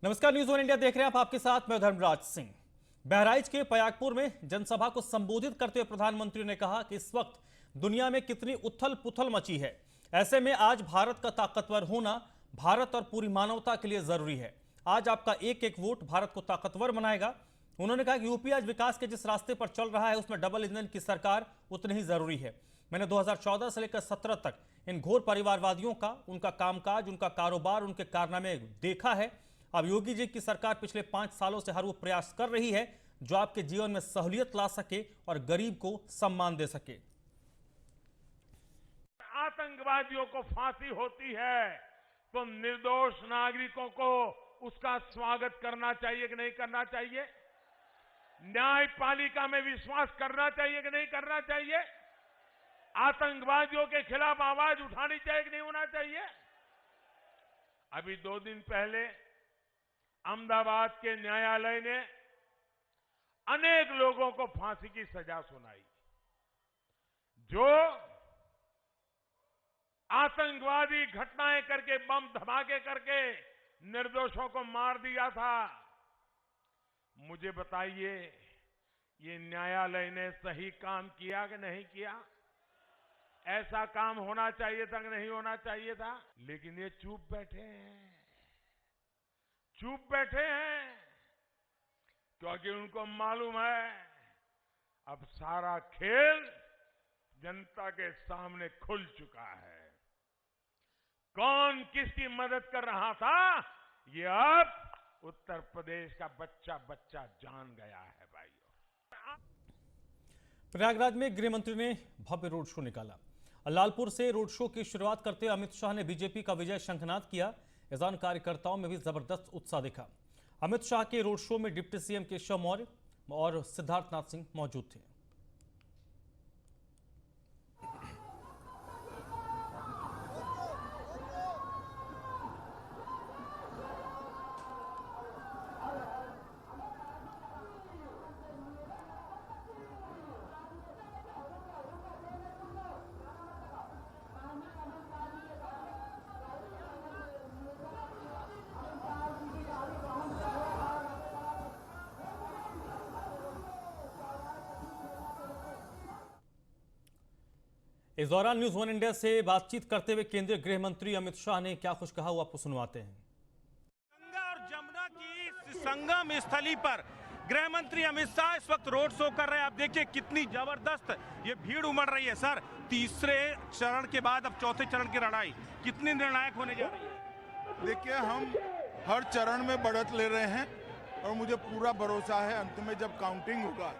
नमस्कार, news one India देख रहे हैं आप। आपके साथ मैं धर्मराज सिंह। बहराइच के पयागपुर में जनसभा को संबोधित करते हुए प्रधानमंत्री ने कहा कि इस वक्त दुनिया में कितनी उथल पुथल मची है। ऐसे में आज भारत का ताकतवर होना भारत और पूरी मानवता के लिए जरूरी है। आज आपका एक एक वोट भारत को ताकतवर बनाएगा। उन्होंने कहा कि यूपी आज विकास के जिस रास्ते पर चल रहा है उसमें डबल इंजन की सरकार उतनी ही जरूरी है। मैंने 2014 से लेकर 17 तक इन घोर परिवारवादियों का, उनका कामकाज, उनका कारोबार, उनके कारनामे देखा है। अब योगी जी की सरकार पिछले 5 सालों से हर वो प्रयास कर रही है जो आपके जीवन में सहूलियत ला सके और गरीब को सम्मान दे सके। आतंकवादियों को फांसी होती है तो निर्दोष नागरिकों को उसका स्वागत करना चाहिए कि नहीं करना चाहिए? न्यायपालिका में विश्वास करना चाहिए कि नहीं करना चाहिए? आतंकवादियों के खिलाफ आवाज उठानी चाहिए कि नहीं होना चाहिए? अभी 2 दिन पहले अहमदाबाद के न्यायालय ने अनेक लोगों को फांसी की सजा सुनाई। जो आतंकवादी घटनाएं करके, बम धमाके करके निर्दोषों को मार दिया था। मुझे बताइए, ये न्यायालय ने सही काम किया कि नहीं किया? ऐसा काम होना चाहिए था कि नहीं होना चाहिए था? लेकिन ये चुप बैठे हैं, चुप बैठे हैं क्योंकि उनको मालूम है अब सारा खेल जनता के सामने खुल चुका है। कौन किसकी मदद कर रहा था ये अब उत्तर प्रदेश का बच्चा बच्चा जान गया है भाइयों। प्रयागराज में गृह मंत्री ने भव्य रोड शो निकाला। लालपुर से रोड शो की शुरुआत करते हुए अमित शाह ने बीजेपी का विजय शंखनाद किया। इस दौरान कार्यकर्ताओं में भी जबरदस्त उत्साह दिखा। अमित शाह के रोड शो में डिप्टी सीएम केशव मौर्य और सिद्धार्थनाथ सिंह मौजूद थे। इस दौरान न्यूज़ वन इंडिया से बातचीत करते हुए केंद्रीय गृह मंत्री अमित शाह ने क्या कुछ कहा, वो आपको सुनवाते हैं। गंगा और जमुना की इस संगम स्थली पर गृह मंत्री अमित शाह इस वक्त रोड शो कर रहे हैं। आप देखिए कितनी जबरदस्त ये भीड़ उमड़ रही है। सर, तीसरे चरण के बाद अब चौथे चरण की लड़ाई कितनी निर्णायक होने जा रही है? देखिए, हम हर चरण में बढ़त ले रहे हैं और मुझे पूरा भरोसा है अंत में जब काउंटिंग होगा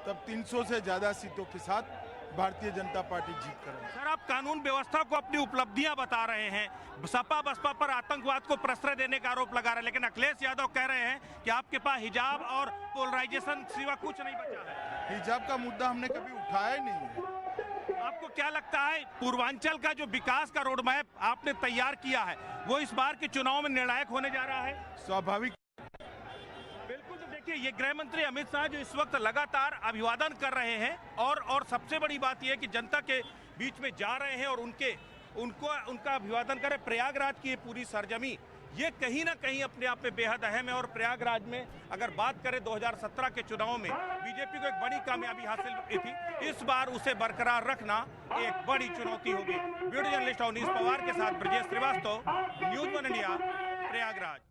तब 300 से ज्यादा सीटों के साथ भारतीय जनता पार्टी जीत करेगी। सर, आप कानून व्यवस्था को अपनी उपलब्धियां बता रहे हैं। सपा बसपा पर आतंकवाद को प्रश्रय देने का आरोप लगा रहे हैं, लेकिन अखिलेश यादव कह रहे हैं कि आपके पास हिजाब और पोलराइजेशन सिवा कुछ नहीं बचा है। हिजाब का मुद्दा हमने कभी उठाया ही नहीं है। आपको क्या लगता है पूर्वांचल का जो विकास का रोड मैप आपने तैयार किया है वो इस बार के चुनाव में निर्णायक होने जा रहा है? स्वाभाविक। बिल्कुल। तो देखिए, ये गृह मंत्री अमित शाह जो इस वक्त लगातार अभिवादन कर रहे हैं और सबसे बड़ी बात यह है कि जनता के बीच में जा रहे हैं और उनका अभिवादन करें। प्रयागराज की ये पूरी सरजमी ये कहीं ना कहीं अपने आप में बेहद अहम है और प्रयागराज में अगर बात करें 2017 के चुनाव में बीजेपी को एक बड़ी कामयाबी हासिल हुई थी। इस बार उसे बरकरार रखना एक बड़ी चुनौती होगी। वीडियो जर्नलिस्ट अवनीश पवार के साथ Brajesh Srivastava, news one India, Prayagraj.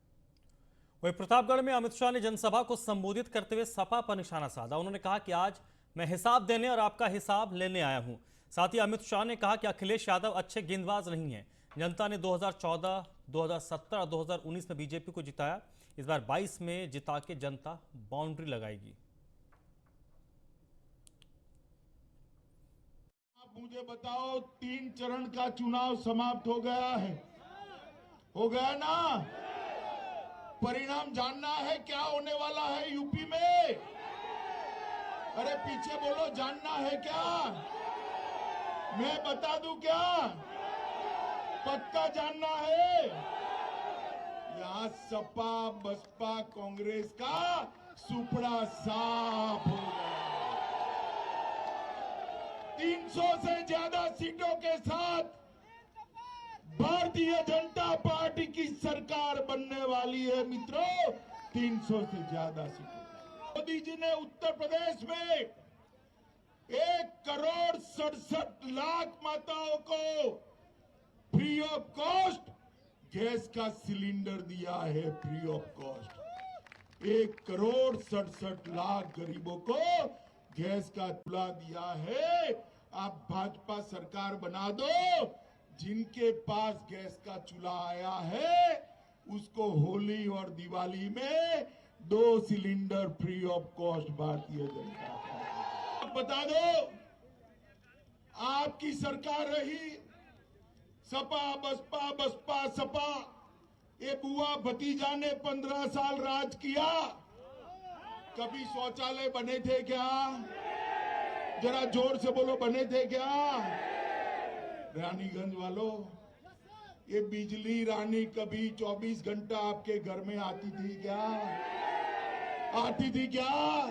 वहीं प्रतापगढ़ में अमित शाह ने जनसभा को संबोधित करते हुए सपा पर निशाना साधा। उन्होंने कहा कि आज मैं हिसाब देने और आपका हिसाब लेने आया हूं। साथ ही अमित शाह ने कहा कि अखिलेश यादव अच्छे गेंदबाज नहीं हैं। जनता ने 2014, 2017 और 2019 में बीजेपी को जिताया। इस बार 22 में जिता के जनता बाउंड्री लगाएगी। आप मुझे बताओ, 3 चरण का चुनाव समाप्त हो गया है, हो गया ना? परिणाम जानना है क्या होने वाला है यूपी में? अरे पीछे बोलो, जानना है क्या? मैं बता दूं क्या? पक्का जानना है? यहाँ सपा बसपा कांग्रेस का सुपड़ा साफ हो गया। 300 से ज्यादा सीटों के साथ भारतीय जनता पार्टी की सरकार बनने वाली है मित्रों, 300 से ज्यादा सीटों। मोदी जी ने उत्तर प्रदेश में 1,67,00,000 माताओं को फ्री ऑफ कॉस्ट गैस का सिलेंडर दिया है, फ्री ऑफ कॉस्ट। 1,67,00,000 गरीबों को गैस का चूल्हा दिया है। आप भाजपा सरकार बना दो, जिनके पास गैस का चूल्हा आया है उसको होली और दिवाली में 2 cylinder free of cost Bharatiya Janata party. बता दो, आपकी सरकार रही, सपा बसपा बसपा सपा, ये बुआ भतीजा ने 15 साल राज किया। कभी शौचालय बने थे क्या? जरा जोर से बोलो, बने थे क्या? रानीगंज वालों, ये बिजली रानी कभी 24 घंटा आपके घर में आती थी क्या? आती थी क्या?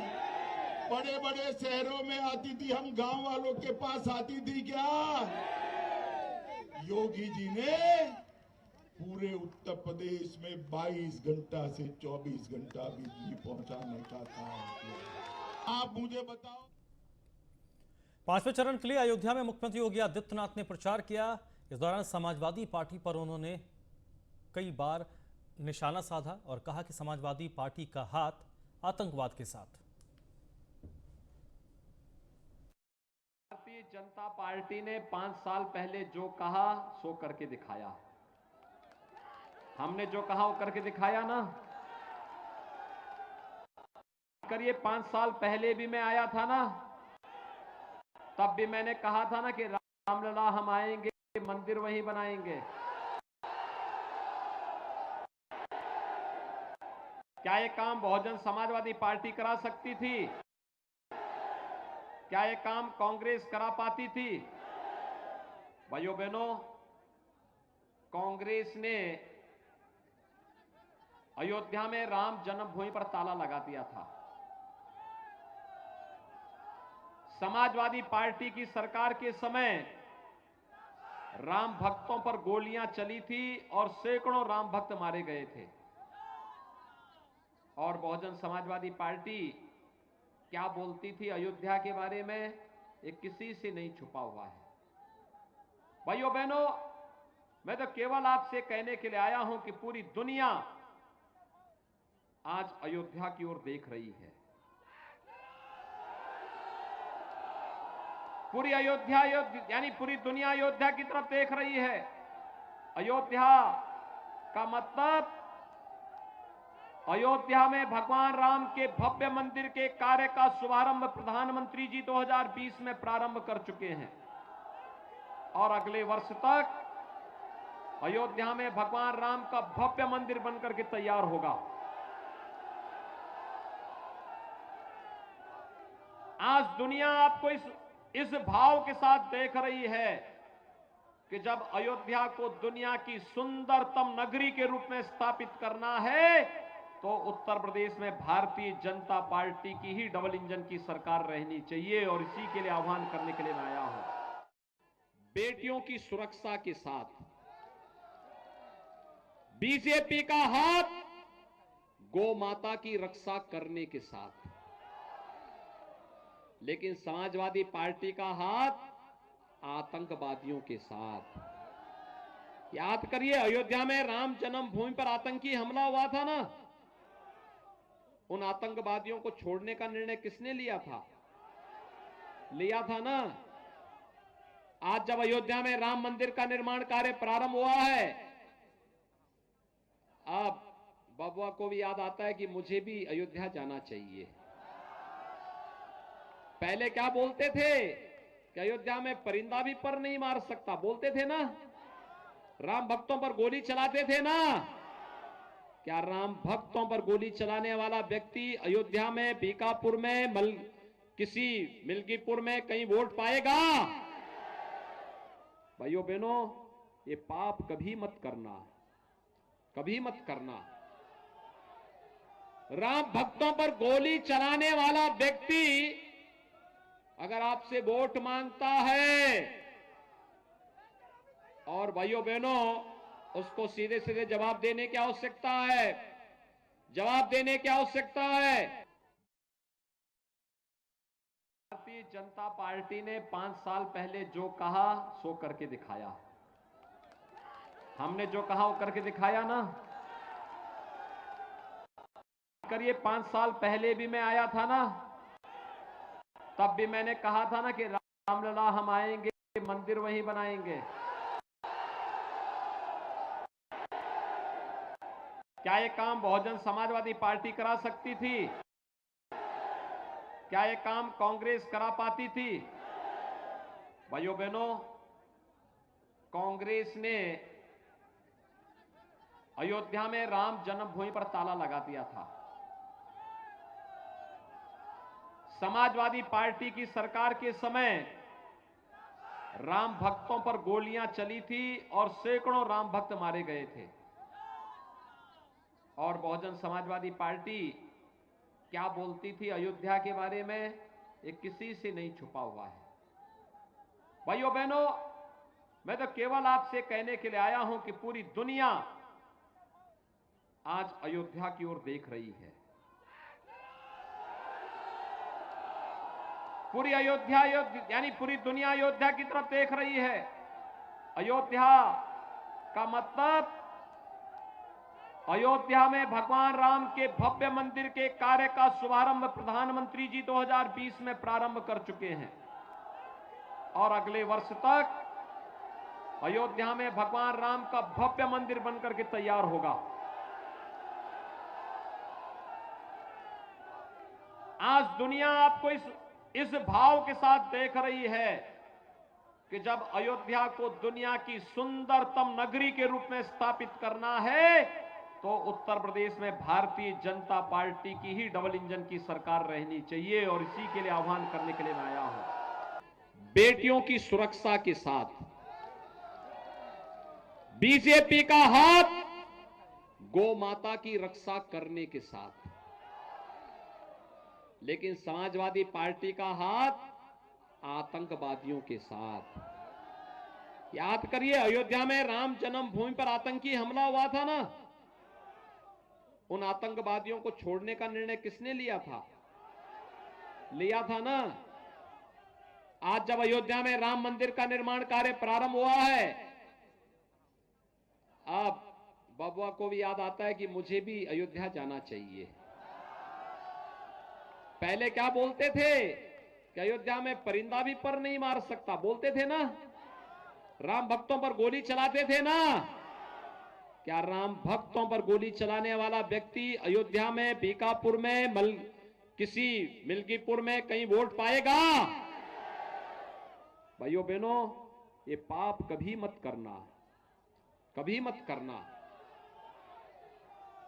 बड़े बड़े शहरों में आती थी, हम गांव वालों के पास आती थी क्या? योगी जी ने पूरे उत्तर प्रदेश में 22 घंटा से 24 घंटा बिजली पहुंचाने का काम किया। आप मुझे बताओ। 5वें चरण के लिए अयोध्या में मुख्यमंत्री योगी आदित्यनाथ ने प्रचार किया। इस दौरान समाजवादी पार्टी पर उन्होंने कई बार निशाना साधा और कहा कि समाजवादी पार्टी का हाथ आतंकवाद के साथ। भारतीय जनता पार्टी ने 5 साल पहले जो कहा सो करके दिखाया। हमने जो कहा वो करके दिखाया ना। करिए 5 साल पहले भी मैं आया था ना, तब भी मैंने कहा था ना कि रामलला हम आएंगे, मंदिर वहीं बनाएंगे। क्या ये काम बहुजन समाजवादी पार्टी करा सकती थी? क्या ये काम कांग्रेस करा पाती थी? भाइयों बहनों, कांग्रेस ने अयोध्या में राम जन्मभूमि पर ताला लगा दिया था। समाजवादी पार्टी की सरकार के समय राम भक्तों पर गोलियां चली थी और सैकड़ों राम भक्त मारे गए थे। और बहुजन समाजवादी पार्टी क्या बोलती थी अयोध्या के बारे में, ये किसी से नहीं छुपा हुआ है। भाइयों बहनों, मैं तो केवल आपसे कहने के लिए आया हूं कि पूरी दुनिया आज अयोध्या की ओर देख रही है। पूरी अयोध्या यानी पूरी दुनिया अयोध्या की तरफ देख रही है। अयोध्या का मतलब अयोध्या में भगवान राम के भव्य मंदिर के कार्य का शुभारंभ प्रधानमंत्री जी 2020 में प्रारंभ कर चुके हैं और अगले वर्ष तक अयोध्या में भगवान राम का भव्य मंदिर बनकर के तैयार होगा। आज दुनिया आपको इस भाव के साथ देख रही है कि जब अयोध्या को दुनिया की सुंदरतम नगरी के रूप में स्थापित करना है तो उत्तर प्रदेश में भारतीय जनता पार्टी की ही डबल इंजन की सरकार रहनी चाहिए। और इसी के लिए आह्वान करने के लिए मैं आया हूं। बेटियों की सुरक्षा के साथ बीजेपी का हाथ गौ माता की रक्षा करने के साथ, लेकिन समाजवादी पार्टी का हाथ आतंकवादियों के साथ। याद करिए, अयोध्या में राम जन्मभूमि पर आतंकी हमला हुआ था ना, उन आतंकवादियों को छोड़ने का निर्णय किसने लिया था? लिया था ना। आज जब अयोध्या में राम मंदिर का निर्माण कार्य प्रारंभ हुआ है, अब बबुआ को भी याद आता है कि मुझे भी अयोध्या जाना चाहिए। पहले क्या बोलते थे कि अयोध्या में परिंदा भी पर नहीं मार सकता, बोलते थे ना। राम भक्तों पर गोली चलाते थे ना। क्या राम भक्तों पर गोली चलाने वाला व्यक्ति अयोध्या में, बीकापुर में, किसी मिल्कीपुर में कहीं वोट पाएगा? भाइयों बहनों, ये पाप कभी मत करना, कभी मत करना। राम भक्तों पर गोली चलाने वाला व्यक्ति अगर आपसे वोट मांगता है और भाइयों बहनों, उसको सीधे सीधे जवाब देने की आवश्यकता है, जवाब देने की आवश्यकता है। भारतीय जनता पार्टी ने 5 साल पहले जो कहा सो करके दिखाया। हमने जो कहा वो करके दिखाया ना। करिए 5 साल पहले भी मैं आया था ना, तब भी मैंने कहा था ना कि रामलला हम आएंगे, मंदिर वहीं बनाएंगे। क्या ये काम बहुजन समाजवादी पार्टी करा सकती थी? क्या ये काम कांग्रेस करा पाती थी? भाइयों बहनों, कांग्रेस ने अयोध्या में राम जन्मभूमि पर ताला लगा दिया था। समाजवादी पार्टी की सरकार के समय राम भक्तों पर गोलियां चली थी और सैकड़ों राम भक्त मारे गए थे। और बहुजन समाजवादी पार्टी क्या बोलती थी अयोध्या के बारे में, ये किसी से नहीं छुपा हुआ है। भाइयों बहनों, मैं तो केवल आपसे कहने के लिए आया हूं कि पूरी दुनिया आज अयोध्या की ओर देख रही है। पूरी अयोध्या यानी पूरी दुनिया अयोध्या की तरफ देख रही है। अयोध्या का मतलब अयोध्या में भगवान राम के भव्य मंदिर के कार्य का शुभारंभ प्रधानमंत्री जी 2020 में प्रारंभ कर चुके हैं और अगले वर्ष तक अयोध्या में भगवान राम का भव्य मंदिर बनकर के तैयार होगा। आज दुनिया आपको इस भाव के साथ देख रही है कि जब अयोध्या को दुनिया की सुंदरतम नगरी के रूप में स्थापित करना है तो उत्तर प्रदेश में भारतीय जनता पार्टी की ही डबल इंजन की सरकार रहनी चाहिए और इसी के लिए आह्वान करने के लिए मैं आया हूं। बेटियों की सुरक्षा के साथ बीजेपी का हाथ गौ माता की रक्षा करने के साथ, लेकिन समाजवादी पार्टी का हाथ आतंकवादियों के साथ। याद करिए अयोध्या में राम जन्मभूमि पर आतंकी हमला हुआ था ना, उन आतंकवादियों को छोड़ने का निर्णय किसने लिया था? लिया था ना। आज जब अयोध्या में राम मंदिर का निर्माण कार्य प्रारंभ हुआ है, अब बबुआ को भी याद आता है कि मुझे भी अयोध्या जाना चाहिए। पहले क्या बोलते थे कि अयोध्या में परिंदा भी पर नहीं मार सकता, बोलते थे ना। राम भक्तों पर गोली चलाते थे ना। क्या राम भक्तों पर गोली चलाने वाला व्यक्ति अयोध्या में, बीकापुर में, किसी मिल्कीपुर में कहीं वोट पाएगा? भाइयों बहनों, ये पाप कभी मत करना, कभी मत करना।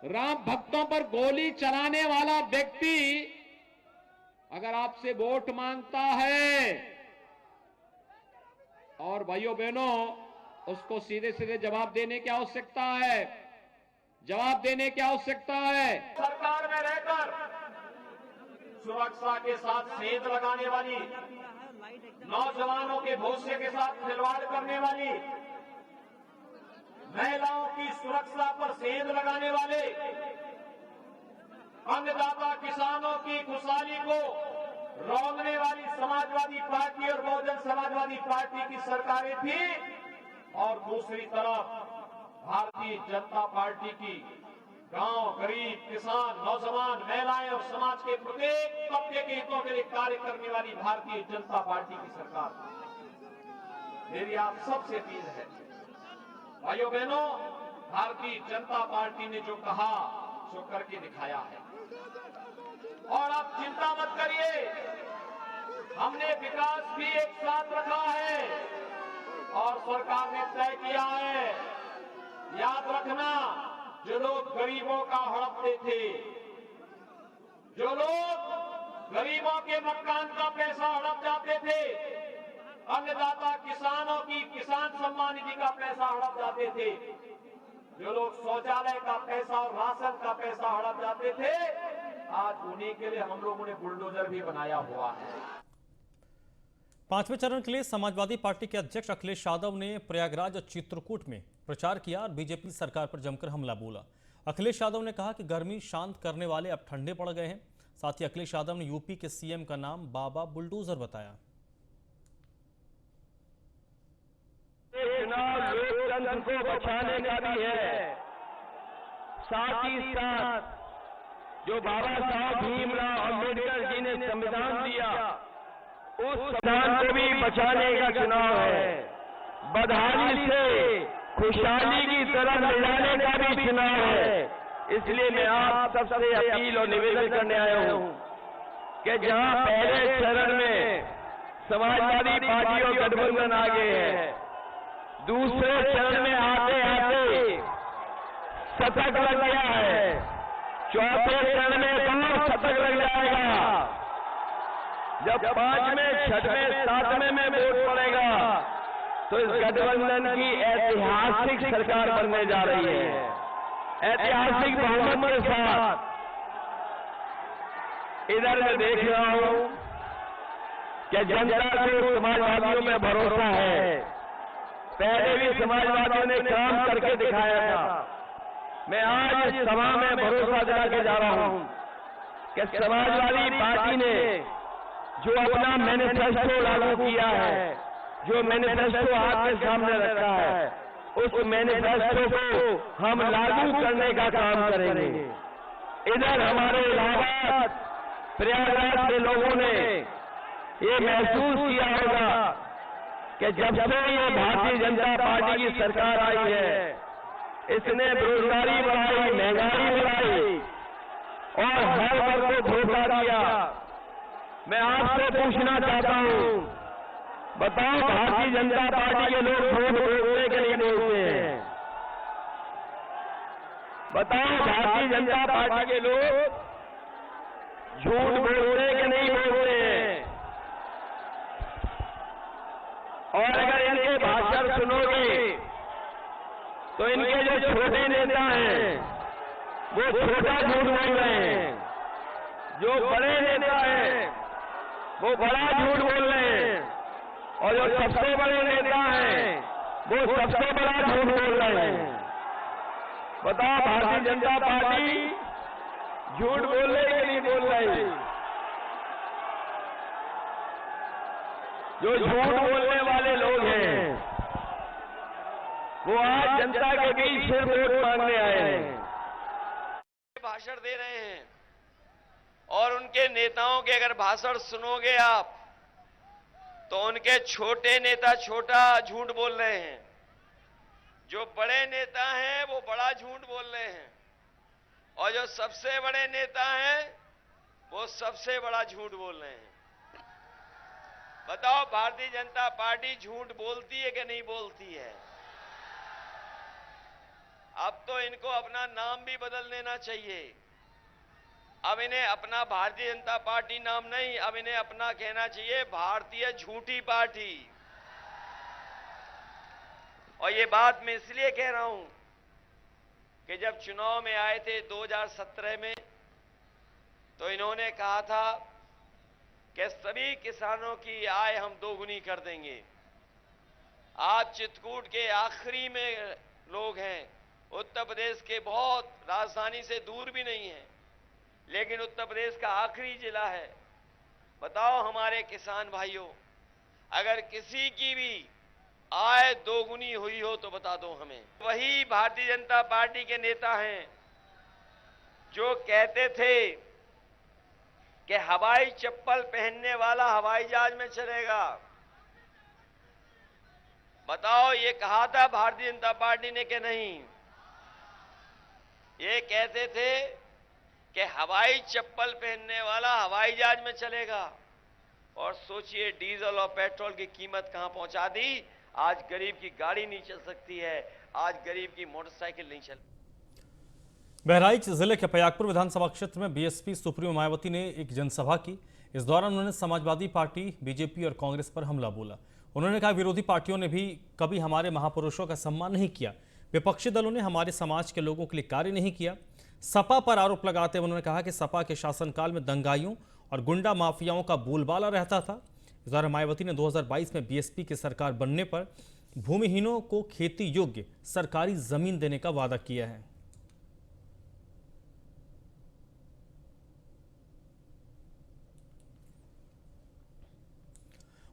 राम भक्तों पर गोली चलाने वाला व्यक्ति अगर आपसे वोट मांगता है और भाइयों बहनों उसको सीधे सीधे जवाब देने की आवश्यकता है, जवाब देने की आवश्यकता है। सरकार में रहकर सुरक्षा के साथ सेंध लगाने वाली, नौजवानों के भविष्य के साथ खिलवाड़ करने वाली, महिलाओं की सुरक्षा पर सेंध लगाने वाले, अन्नदाता किसानों की खुशहाली को रोकने वाली समाजवादी पार्टी और बहुजन समाजवादी पार्टी की सरकारें थी और दूसरी तरफ भारतीय जनता पार्टी की गांव, गरीब, किसान, नौजवान, महिलाएं और समाज के प्रत्येक तबके के हितों के लिए कार्य करने वाली भारतीय जनता पार्टी की सरकार। मेरी आप सबसे अपील है, भाइयों बहनों, भारतीय जनता पार्टी ने जो कहा सो करके दिखाया है। और आप चिंता मत करिए, हमने विकास भी एक साथ रखा है और सरकार ने तय किया है। याद रखना, जो लोग गरीबों का हड़पते थे, जो लोग गरीबों के मकान का पैसा हड़प जाते थे, अन्नदाता किसानों की किसान सम्मान निधि का पैसा हड़प जाते थे, जो लोग शौचालय का पैसा और राशन का पैसा हड़प जाते थे, आज उन्हीं के लिए हम लोगों ने बुलडोजर भी बनाया हुआ है। पांचवें चरण के लिए समाजवादी पार्टी के अध्यक्ष अखिलेश यादव ने प्रयागराज और चित्रकूट में प्रचार किया और बीजेपी सरकार पर जमकर हमला बोला। अखिलेश यादव ने कहा कि गर्मी शांत करने वाले अब ठंडे पड़ गए हैं। साथ ही अखिलेश यादव ने यूपी के सीएम का नाम बाबा बुलडोजर बताया। चुनाव लोकतंत्र को बचाने का भी है, साथ ही साथ जो बाबा साहब भीमराव अम्बेडकर जी ने संविधान दिया, उस संविधान को भी बचाने का चुनाव है। बदहाली से खुशहाली की तरफ ले जाने का भी चुनाव है। इसलिए मैं आप सबसे अपील और निवेदन करने आया हूं कि जहां पहले चरण में समाजवादी पार्टी और गठबंधन आगे है, दूसरे चरण में आते आते शतक लग गया है, चौथे चरण में बहुत शतक लग जाएगा। जब पांचवें, छठवें, सातवें में वोट पड़ेगा तो इस गठबंधन की ऐतिहासिक सरकार बनने जा रही है। ऐतिहासिक बहुमत के साथ इधर मैं देख रहा हूं कि जनता को समाजवादियों में भरोसा है। पहले भी समाजवादियों ने काम करके दिखाया था। मैं आज इस सभा में भरोसा दिला के जा रहा हूं कि समाजवादी पार्टी ने जो अपना मैनिफेस्टो लागू किया है, जो मैनिफेस्टो आपके सामने रखा है, उस मैनिफेस्टो को हम लागू करने का काम करेंगे। इधर हमारे इलाहाबाद, प्रयागराज के लोगों ने ये महसूस किया होगा कि जब से ये भारतीय जनता पार्टी की सरकार आई है, इसने बेरोजगारी बढ़ाई, महंगाई बढ़ाई और हर वर्ग को धोखा दिया। मैं आपसे पूछना चाहता हूं, बताओ भारतीय जनता पार्टी के लोग झूठ बोलते कि नहीं बोलते हैं? बताओ भारतीय जनता पार्टी के लोग झूठ बोलते कि नहीं बोलते हैं? और अगर इनके भाषण सुनोगे तो इनके जो छोटे नेता हैं वो छोटा झूठ बोल रहे हैं, जो बड़े नेता हैं वो बड़ा झूठ बोल रहे हैं, और जो सबसे बड़े नेता हैं वो सबसे बड़ा झूठ बोल रहे हैं। बताओ भारतीय जनता पार्टी झूठ बोल रही है नहीं बोल रही? जो झूठ बोलने वाले लोग हैं वो आज जनता के बीच सिर्फ वोट मांगने आए हैं, भाषण दे रहे हैं। और उनके नेताओं के अगर भाषण सुनोगे आप तो उनके छोटे नेता छोटा झूठ बोल रहे हैं, जो बड़े नेता हैं वो बड़ा झूठ बोल रहे हैं, और जो सबसे बड़े नेता हैं वो सबसे बड़ा झूठ बोल रहे हैं। बताओ भारतीय जनता पार्टी झूठ बोलती है कि नहीं बोलती है? अब तो इनको अपना नाम भी बदल लेना चाहिए। अब इन्हें अपना भारतीय जनता पार्टी नाम नहीं, अब इन्हें अपना कहना चाहिए भारतीय झूठी पार्टी। और ये बात मैं इसलिए कह रहा हूं कि जब चुनाव में आए थे 2017 में, तो इन्होंने कहा था कि सभी किसानों की आय हम दोगुनी कर देंगे। आप चित्रकूट के आखिरी में लोग हैं, उत्तर प्रदेश के बहुत राजधानी से दूर भी नहीं है, लेकिन उत्तर प्रदेश का आखिरी जिला है। बताओ हमारे किसान भाइयों, अगर किसी की भी आय दोगुनी हुई हो तो बता दो हमें। वही भारतीय जनता पार्टी के नेता हैं जो कहते थे कि हवाई चप्पल पहनने वाला हवाई जहाज में चलेगा। बताओ ये कहा था भारतीय जनता पार्टी ने कि नहीं? ये कहते थे कि हवाई चप्पल पहनने वाला हवाई जहाज में चलेगा, और सोचिए डीजल और पेट्रोल की कीमत कहां पहुंचा दी। आज गरीब की गाड़ी नहीं चल सकती है, आज गरीब की मोटरसाइकिल नहीं चल। बहराइच जिले के पयागपुर विधानसभा क्षेत्र में बीएसपी सुप्रीमो मायावती ने एक जनसभा की। इस दौरान उन्होंने समाजवादी पार्टी, बीजेपी और कांग्रेस पर हमला बोला। उन्होंने कहा विरोधी पार्टियों ने भी कभी हमारे महापुरुषों का सम्मान नहीं किया, विपक्षी दलों ने हमारे समाज के लोगों के लिए कार्य नहीं किया। सपा पर आरोप लगाते हुए उन्होंने कहा कि सपा के शासनकाल में दंगाइयों और गुंडा माफियाओं का बोलबाला रहता था। इस दौरान मायावती ने 2022 में बीएसपी की सरकार बनने पर भूमिहीनों को खेती योग्य सरकारी जमीन देने का वादा किया है।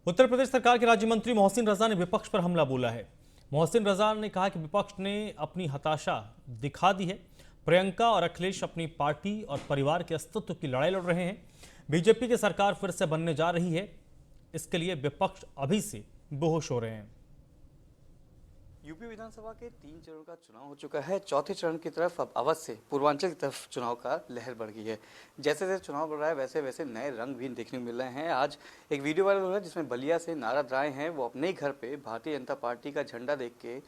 उत्तर प्रदेश सरकार के राज्य मंत्री मोहसिन रजा ने विपक्ष पर हमला बोला है। मोहसिन रजा ने कहा कि विपक्ष ने अपनी हताशा दिखा दी है। प्रियंका और अखिलेश अपनी पार्टी और परिवार के अस्तित्व की लड़ाई लड़ रहे हैं। बीजेपी की सरकार फिर से बनने जा रही है, इसके लिए विपक्ष अभी से बेहोश हो रहे हैं। यूपी विधानसभा के 3 चरणों का चुनाव हो चुका है। चौथे चरण की तरफ अब अवध से पूर्वांचल की तरफ चुनाव का लहर बढ़ गई है। जैसे जैसे चुनाव बढ़ रहा है वैसे वैसे नए रंग भी देखने को मिल रहे हैं। आज एक वीडियो वायरल हो रहा है जिसमें बलिया से नारद राय हैं, वो अपने ही घर पे भारतीय जनता पार्टी का झंडा देख के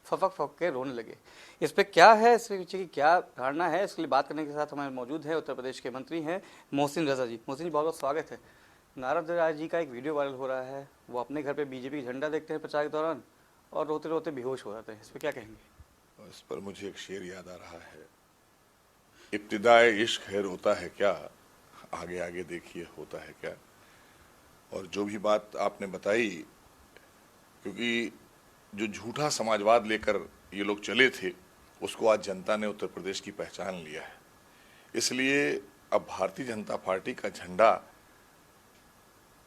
फक के रोने लगे। इस पर क्या है, इसके पीछे की क्या धारणा है, इसके लिए बात करने के साथ हमारे मौजूद है उत्तर प्रदेश के मंत्री हैं मोहसिन रजा जी। मोहसिन जी, बहुत बहुत स्वागत है। नारद राय जी का एक वीडियो वायरल हो रहा है, वो अपने घर पर बीजेपी का झंडा देखते हैं प्रचार के दौरान और रोते रोते बेहोश हो जाते हैं। इस पर क्या कहेंगे? इस पर मुझे एक शेर याद आ रहा है, इब्तिदाए इश्क खैर होता है क्या, आगे आगे देखिए होता है क्या। और जो भी बात आपने बताई, क्योंकि जो झूठा समाजवाद लेकर ये लोग चले थे उसको आज जनता ने उत्तर प्रदेश की पहचान लिया है। इसलिए अब भारतीय जनता पार्टी का झंडा,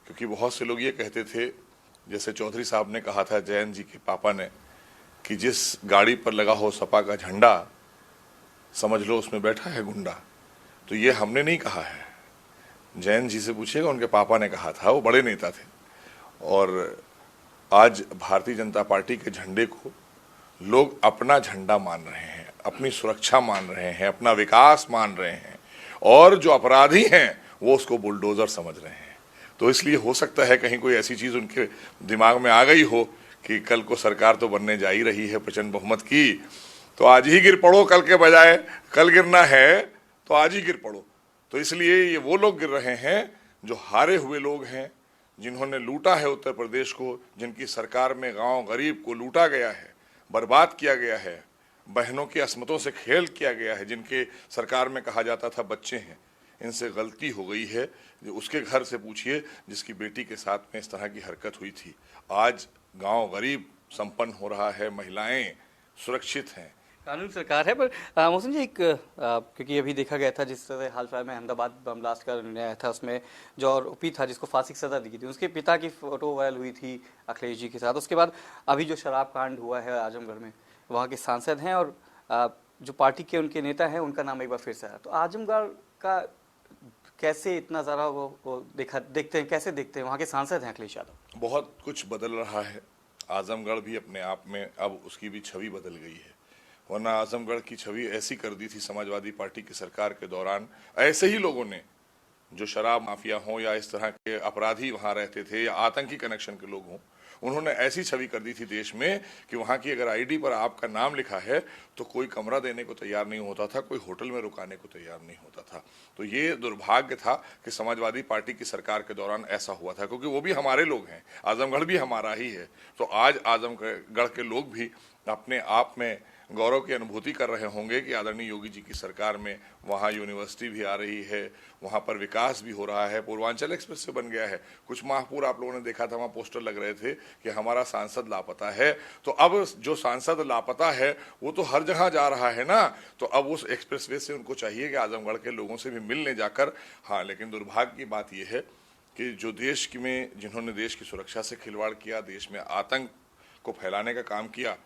क्योंकि बहुत से लोग ये कहते थे, जैसे चौधरी साहब ने कहा था जयंत जी के पापा ने, कि जिस गाड़ी पर लगा हो सपा का झंडा समझ लो उसमें बैठा है गुंडा। तो ये हमने नहीं कहा है, जयंत जी से पूछिएगा, उनके पापा ने कहा था, वो बड़े नेता थे। और आज भारतीय जनता पार्टी के झंडे को लोग अपना झंडा मान रहे हैं, अपनी सुरक्षा मान रहे हैं, अपना विकास मान रहे हैं, और जो अपराधी हैं वो उसको बुलडोजर समझ रहे हैं। तो इसलिए हो सकता है कहीं कोई ऐसी चीज उनके दिमाग में आ गई हो कि कल को सरकार तो बनने जा ही रही है प्रचंड बहुमत की, तो आज ही गिर पड़ो, कल के बजाय कल गिरना है तो आज ही गिर पड़ो। तो इसलिए ये वो लोग गिर रहे हैं जो हारे हुए लोग हैं, जिन्होंने लूटा है उत्तर प्रदेश को, जिनकी सरकार में गांव गरीब को लूटा गया है, बर्बाद किया गया है, बहनों की अस्मतों से खेल किया गया है, जिनके सरकार में कहा जाता था बच्चे हैं। इनसे गलती हो गई है, उसके घर से पूछिए जिसकी बेटी के साथ में इस तरह की हरकत हुई थी। आज गांव गरीब संपन्न हो रहा है, महिलाएं सुरक्षित हैं। कानून सरकार है। पर मोहसिन जी, एक क्योंकि अभी देखा गया था जिस तरह हाल फिलहाल में अहमदाबाद बम ब्लास्ट का निर्णय आया था, उसमें जो आरोपी था जिसको फांसी की सजा दी गई थी, उसके पिता की फोटो वायरल हुई थी अखिलेश जी के साथ। उसके बाद अभी जो शराब कांड हुआ है आजमगढ़ में, वहाँ के सांसद हैं और जो पार्टी के उनके नेता हैं उनका नाम एक बार फिर से आया। तो आजमगढ़ का कैसे इतना ज़्यादा वो देखते हैं, कैसे देखते हैं? वहाँ के सांसद हैं अखिलेश यादव। बहुत कुछ बदल रहा है। आजमगढ़ भी अपने आप में अब उसकी भी छवि बदल गई है, वरना आजमगढ़ की छवि ऐसी कर दी थी समाजवादी पार्टी की सरकार के दौरान, ऐसे ही लोगों ने, जो शराब माफिया हों या इस तरह के अपराधी वहाँ रहते थे या आतंकी कनेक्शन के लोग हों, उन्होंने ऐसी छवि कर दी थी देश में कि वहाँ की अगर आईडी पर आपका नाम लिखा है तो कोई कमरा देने को तैयार नहीं होता था, कोई होटल में रुकाने को तैयार नहीं होता था। तो ये दुर्भाग्य था कि समाजवादी पार्टी की सरकार के दौरान ऐसा हुआ था, क्योंकि वो भी हमारे लोग हैं, आजमगढ़ भी हमारा ही है। तो आज आजमगढ़ के लोग भी अपने आप में गौरव की अनुभूति कर रहे होंगे कि आदरणीय योगी जी की सरकार में वहाँ यूनिवर्सिटी भी आ रही है, वहाँ पर विकास भी हो रहा है, पूर्वांचल एक्सप्रेस से बन गया है। कुछ माह पूर्व आप लोगों ने देखा था, वहाँ पोस्टर लग रहे थे कि हमारा सांसद लापता है। तो अब जो सांसद लापता है वो तो हर जगह जा रहा है ना, तो अब उस एक्सप्रेसवे से उनको चाहिए कि आजमगढ़ के लोगों से भी मिलने जाकर। हाँ, लेकिन दुर्भाग्य की बात यह है कि जो देश में जिन्होंने देश की सुरक्षा से खिलवाड़ किया, देश में आतंक को फैलाने का काम किया,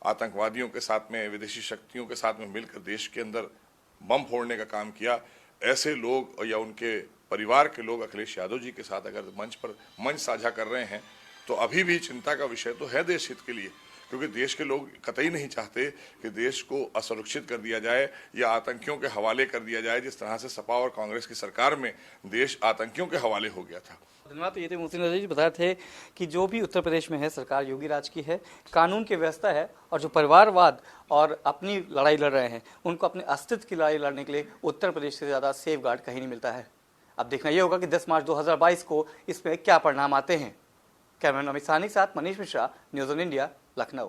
आतंकवादियों के साथ में, विदेशी शक्तियों के साथ में मिलकर देश के अंदर बम फोड़ने का काम किया, ऐसे लोग या उनके परिवार के लोग अखिलेश यादव जी के साथ अगर मंच साझा कर रहे हैं तो अभी भी चिंता का विषय तो है देश हित के लिए, क्योंकि देश के लोग कतई नहीं चाहते कि देश को असुरक्षित कर दिया जाए या आतंकियों के हवाले कर दिया जाए, जिस तरह से सपा और कांग्रेस की सरकार में देश आतंकियों के हवाले हो गया था। धन्यवाद। तो ये थे मोहसिन रजा जी, बताए थे कि जो भी उत्तर प्रदेश में है सरकार योगी राज की है, कानून की व्यवस्था है, और जो परिवारवाद और अपनी लड़ाई लड़ रहे हैं उनको अपने अस्तित्व की लड़ाई लड़ने के लिए उत्तर प्रदेश से ज़्यादा सेफ गार्ड कहीं नहीं मिलता है। अब देखना ये होगा कि 10 मार्च 2022 को इसमें क्या परिणाम आते हैं। कैमरामैन अमित साहनी के साथ Manish Mishra, news on India, Lucknow.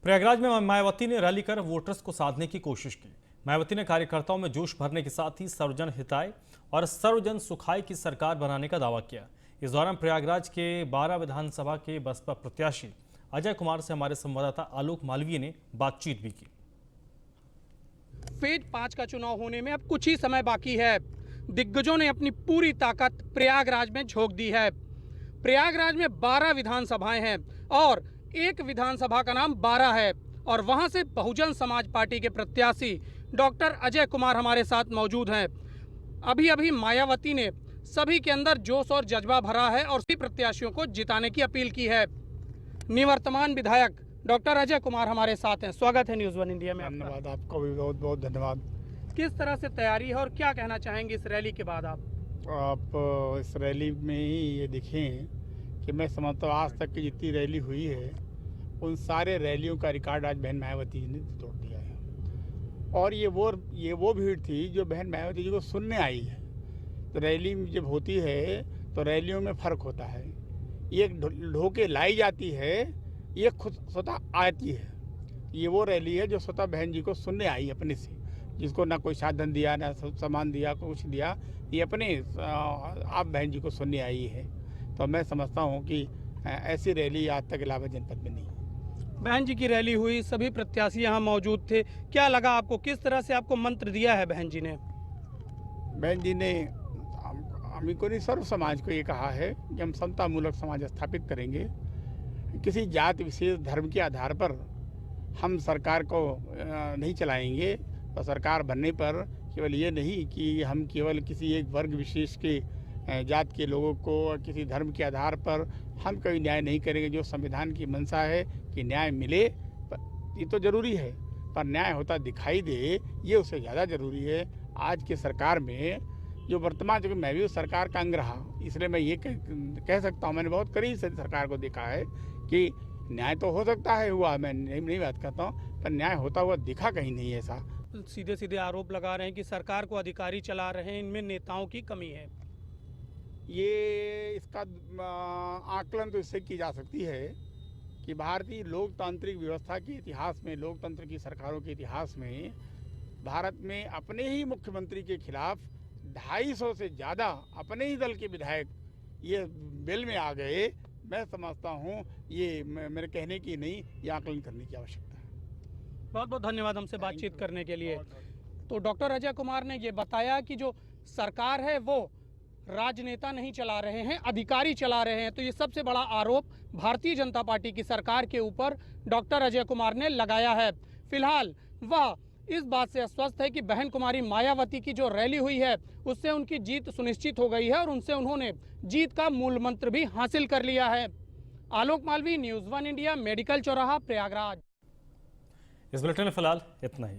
Prayagraj में मायावती ने रैली कर वोटर्स को साधने की कोशिश की। मायावती ने कार्यकर्ताओं में जोश भरने के साथ ही सर्वजन हिताय और सर्वजन सुखाय की सरकार बनाने का दावा किया। इस दौरान प्रयागराज के 12 विधानसभा के बसपा प्रत्याशी अजय कुमार से हमारे संवाददाता आलोक मालवीय ने बातचीत भी की। फेज 5 का चुनाव होने में अब कुछ ही समय बाकी है। दिग्गजों ने अपनी पूरी ताकत प्रयागराज में झोंक दी है। प्रयागराज में 12 विधानसभाएं हैं और एक विधानसभा का नाम 12 है और वहां से बहुजन समाज पार्टी के प्रत्याशी डॉक्टर अजय कुमार हमारे साथ मौजूद हैं। अभी अभी मायावती ने सभी के अंदर जोश और जज्बा भरा है और सभी प्रत्याशियों को जिताने की अपील की है। निवर्तमान विधायक डॉक्टर अजय कुमार हमारे साथ हैं। स्वागत है न्यूज़ 1 इंडिया में। धन्यवाद, आपको भी बहुत बहुत धन्यवाद। किस तरह से तैयारी है और क्या कहना चाहेंगे इस रैली के बाद आप इस रैली में ही ये देखें कि मैं समझता हूँ आज तक की जितनी रैली हुई है उन सारे रैलियों का रिकॉर्ड आज बहन मायावती जी ने तोड़ दिया है। और ये वो भीड़ थी जो बहन मायावती जी को सुनने आई है। तो रैली जब होती है तो रैलियों में फ़र्क होता है। ये ढोके लाई जाती है, ये खुद स्वतः आती है। ये वो रैली है जो स्वतः बहन जी को सुनने आई अपने से, जिसको ना कोई साधन दिया ना सामान दिया कुछ दिया, ये अपने आप बहन जी को सुनने आई है। तो मैं समझता हूँ कि ऐसी रैली आज तक इलाहाबाद जनपद में नहीं। बहन जी की रैली हुई, सभी प्रत्याशी यहाँ मौजूद थे, क्या लगा आपको? किस तरह से आपको मंत्र दिया है बहन जी ने? बहन जी ने हम को नहीं सर्व समाज को ये कहा है कि हम समतामूलक समाज स्थापित करेंगे। किसी जाति विशेष धर्म के आधार पर हम सरकार को नहीं चलाएंगे। तो सरकार बनने पर केवल ये नहीं कि हम केवल किसी एक वर्ग विशेष के जात के लोगों को किसी धर्म के आधार पर हम कभी न्याय नहीं करेंगे। जो संविधान की मंशा है कि न्याय मिले, ये तो ज़रूरी है, पर न्याय होता दिखाई दे ये उससे ज़्यादा ज़रूरी है। आज की सरकार में जो वर्तमान, जो मैं भी सरकार का अंग रहा, इसलिए मैं ये कह सकता हूँ, मैंने बहुत करीब से सरकार को देखा है कि न्याय तो हो सकता है हुआ, मैं नहीं बात करता हूँ, पर न्याय होता हुआ दिखा कहीं नहीं ऐसा। सीधे सीधे आरोप लगा रहे हैं कि सरकार को अधिकारी चला रहे हैं, इनमें नेताओं की कमी है। ये इसका आकलन तो इससे की जा सकती है कि भारतीय लोकतांत्रिक व्यवस्था के इतिहास में, लोकतंत्र की सरकारों के इतिहास में भारत में अपने ही मुख्यमंत्री के खिलाफ 250 से ज़्यादा अपने ही दल के विधायक ये बिल में आ गए। मैं समझता हूँ ये मेरे कहने की नहीं, ये आकलन करने की आवश्यकता है। बहुत बहुत धन्यवाद हमसे बातचीत करने के लिए। तो डॉक्टर अजय कुमार ने ये बताया कि जो सरकार है वो राजनेता नहीं चला रहे हैं, अधिकारी चला रहे हैं। तो ये सबसे बड़ा आरोप भारतीय जनता पार्टी की सरकार के ऊपर डॉक्टर अजय कुमार ने लगाया है। फिलहाल वह इस बात से आश्वस्त है कि बहन कुमारी मायावती की जो रैली हुई है उससे उनकी जीत सुनिश्चित हो गई है और उनसे उन्होंने जीत का मूल मंत्र भी हासिल कर लिया है। आलोक मालवी, न्यूज़ 1 इंडिया, मेडिकल चौराहा, प्रयागराज। इस बुलेटिन में फिलहाल इतना ही।